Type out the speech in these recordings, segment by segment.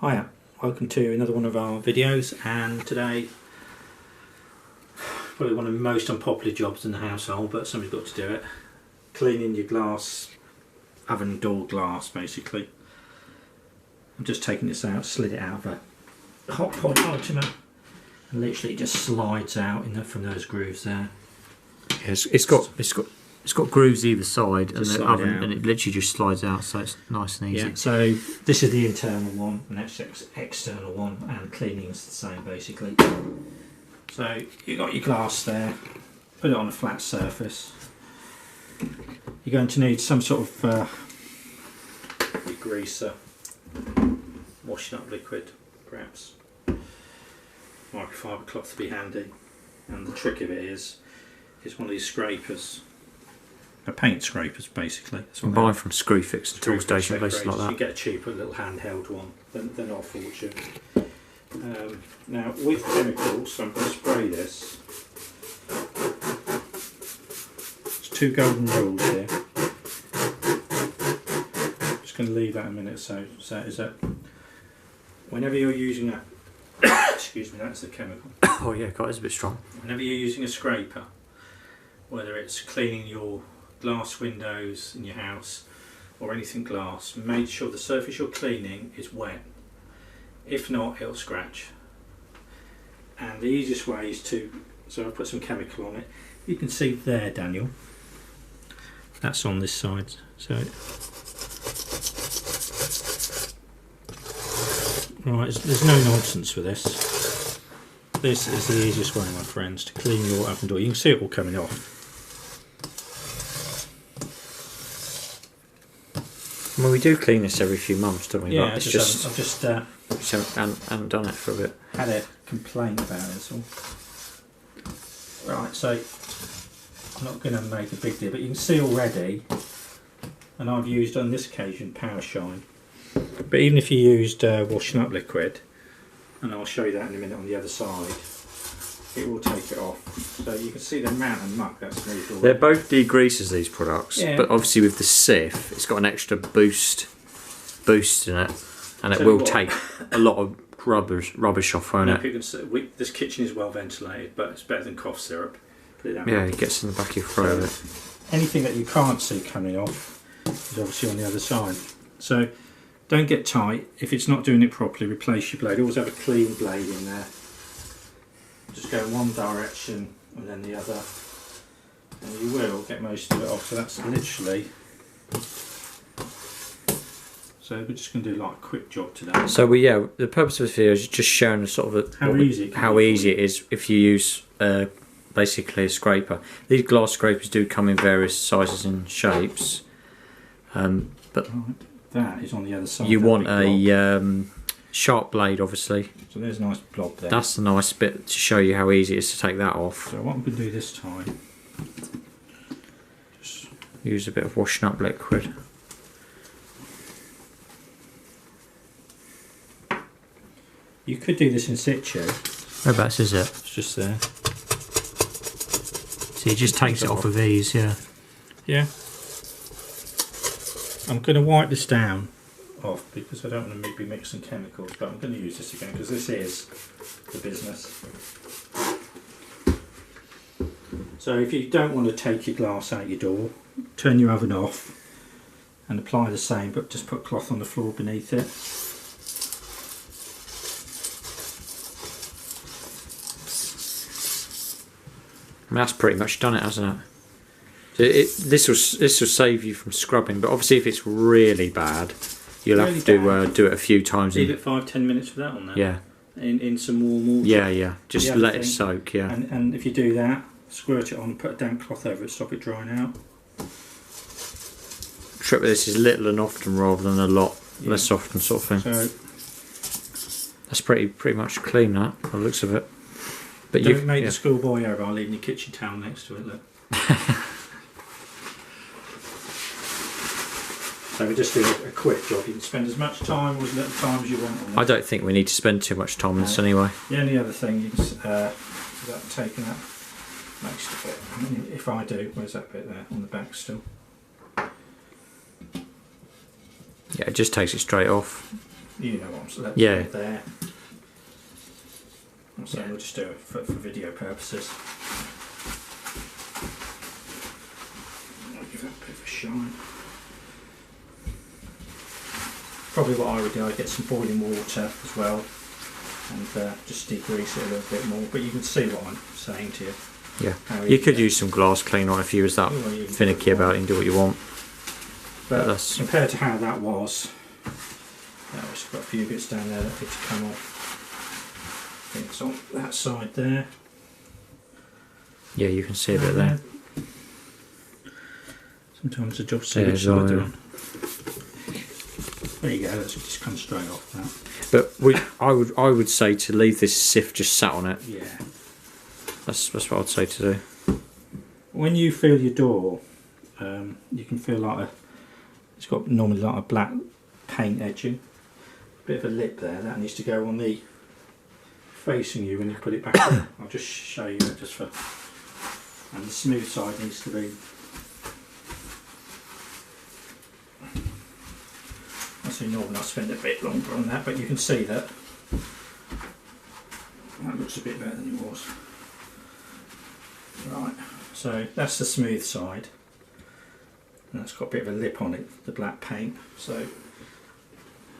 Hiya, welcome to another one of our videos, and today probably one of the most unpopular jobs in the household, but somebody's got to do it. Cleaning your glass, oven door glass basically. I'm just taking this out, slid it out of a hot pot ultima, and literally it just slides out from those grooves there. Yeah, it's got grooves either side, and the oven, and it literally just slides out, so it's nice and easy. Yeah, so this is the internal one, and that's the external one, and cleaning is the same basically. So you've got your glass there, put it on a flat surface. You're going to need some sort of degreaser, washing up liquid perhaps, microfiber cloth to be handy, and the trick of it is one of these scrapers. Paint scrapers basically. You can buy from Screwfix and Tool Station, places like that. You get a cheaper little handheld one, they're not a fortune. Now with chemicals, I'm going to spray this. There's two golden rules here. I'm just going to leave that a minute. So is that whenever you're using a excuse me, that's the chemical. Oh yeah, God, it's a bit strong. Whenever you're using a scraper, whether it's cleaning your glass windows in your house or anything glass, make sure the surface you're cleaning is wet. If not, it'll scratch. And the easiest way is so I'll put some chemical on it. You can see there, Daniel, that's on this side. So right, there's no nonsense with this. This is the easiest way, my friends, to clean your oven door. You can see it all coming off. Well, we do clean this every few months, don't we? Yeah, but I've just haven't done it for a bit. Had a complaint about it, so. Right, so I'm not going to make a big deal, but you can see already, and I've used on this occasion Power Shine. But even if you used washing up liquid, and I'll show you that in a minute on the other side, it will take it off. So you can see the amount of muck that's moved already. They're both degreasers, these products, yeah. But obviously with the Sif, it's got an extra boost in it, and it will take a lot of rubbish off, won't it? This kitchen is well ventilated, but it's better than cough syrup. Put it that way. Yeah, it gets in the back of your throat. So anything that you can't see coming off is obviously on the other side. So don't get tight. If it's not doing it properly, replace your blade. Always have a clean blade in there. Just go in one direction and then the other, and you will get most of it off. So that's literally. So we're just going to do like a quick job today. So the purpose of this video is just showing sort of how easy it is if you use basically a scraper. These glass scrapers do come in various sizes and shapes, but that is on the other side. You want a sharp blade, obviously. So there's a nice blob there. That's the nice bit to show you how easy it is to take that off. So what I'm going to do this time, just use a bit of washing up liquid. You could do this in situ. Whereabouts is it? It's just there. So it just takes it off with ease, yeah. Yeah. I'm going to wipe this down off because I don't want to be mixing chemicals, but I'm going to use this again because this is the business. So if you don't want to take your glass out your door, turn your oven off and apply the same, but just put cloth on the floor beneath it. I mean, that's pretty much done it, hasn't it? So this will save you from scrubbing, but obviously if it's really bad, you'll have to do it a few times. Leave it 5-10 minutes for that on there. Yeah. In some warm water. Yeah. Just let it soak. Yeah. And if you do that, squirt it on, put a damp cloth over it, stop it drying out. Trick with this is little and often rather than a lot, less often sort of thing. So that's pretty much clean, that by the looks of it. But don't make the schoolboy error by leaving your kitchen towel next to it. Look. So we just do a quick job. You can spend as much time or as little time as you want on this. I don't think we need to spend too much time on this anyway. The only other thing is without taking that makes it a bit. I mean, if I do, where's that bit there on the back still? Yeah, it just takes it straight off. You know what I'm saying? Yeah. There. I'm saying we'll just do it for video purposes. I'll give that a bit of a shine. Probably what I would do, I'd get some boiling water as well and just degrease it a little bit more, but you can see what I'm saying to you. Yeah, you could use some glass cleaner if you was that finicky about it and do what you want. But compared to how that was, it's got a few bits down there that need to come off. I think it's on that side there. Yeah, you can see a bit there. Sometimes the job see which side they're on. There you go, that's just come straight off that. But I would say to leave this sift just sat on it. Yeah. That's what I'd say to do. When you feel your door, you can feel like it's got normally like a black paint edging. Bit of a lip there, that needs to go on the facing you when you put it back in. I'll just show you it just for, and the smooth side needs to be. I see normally I spend a bit longer on that, but you can see that looks a bit better than it was. Right, so that's the smooth side, and that's got a bit of a lip on it, the black paint. So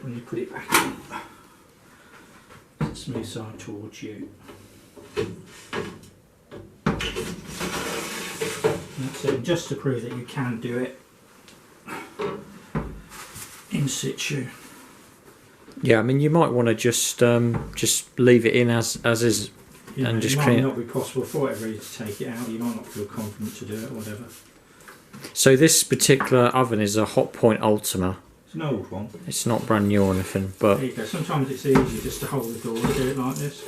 when you put it back in, the smooth side towards you. That's it, just to prove that you can do it in situ. Yeah, I mean you might want to just leave it in as is, and just clean it. It might not be possible for whatever reason to take it out. You might not feel confident to do it or whatever. So this particular oven is a Hotpoint Ultima. It's an old one. It's not brand new or anything, but there you go. Sometimes it's easier just to hold the door and do it like this.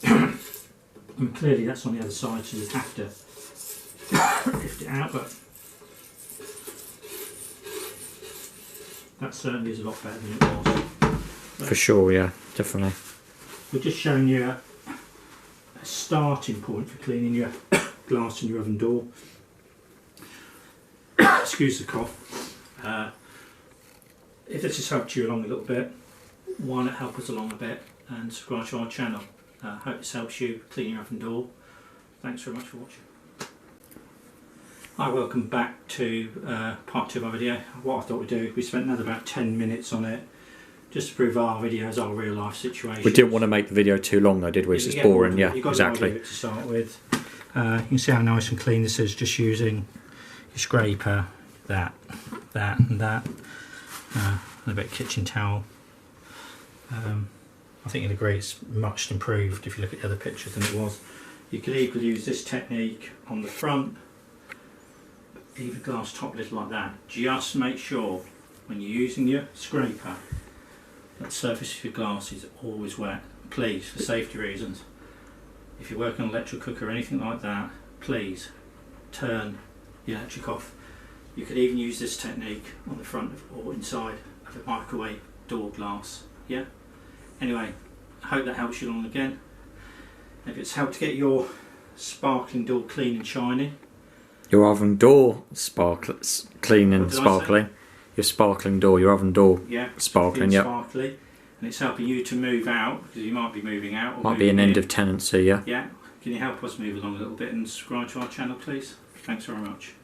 And clearly that's on the other side, so you have to lift it out, but that certainly is a lot better than it was. But for sure, yeah, definitely. we're just showing you a starting point for cleaning your glass in your oven door. Excuse the cough. If this has helped you along a little bit, why not help us along a bit and subscribe to our channel. Hope this helps you clean your oven door. Thanks very much for watching. Hi, welcome back to part 2 of our video. What I thought we'd do, we spent another about 10 minutes on it just to prove our videos are real life situations. We didn't want to make the video too long though, did we? It's boring, yeah, exactly. To start with, you can see how nice and clean this is, just using your scraper, that and that, and a bit of kitchen towel. I think you'll agree it's much improved if you look at the other pictures than it was. You could equally use this technique on the front, either glass top lid like that. Just make sure when you're using your scraper that the surface of your glass is always wet. Please, for safety reasons. If you're working on an electric cooker or anything like that, please turn the electric off. You could even use this technique on the front or inside of a microwave door glass. Yeah? Anyway, I hope that helps you along again. If it's helped to get your sparkling door clean and shiny. Your oven door clean and sparkling. Your sparkling door, your oven door sparkling, yeah. Sparkly, and it's helping you to move out, because you might be moving out. Or might be an end of tenancy, yeah. Yeah. Can you help us move along a little bit and subscribe to our channel, please? Thanks very much.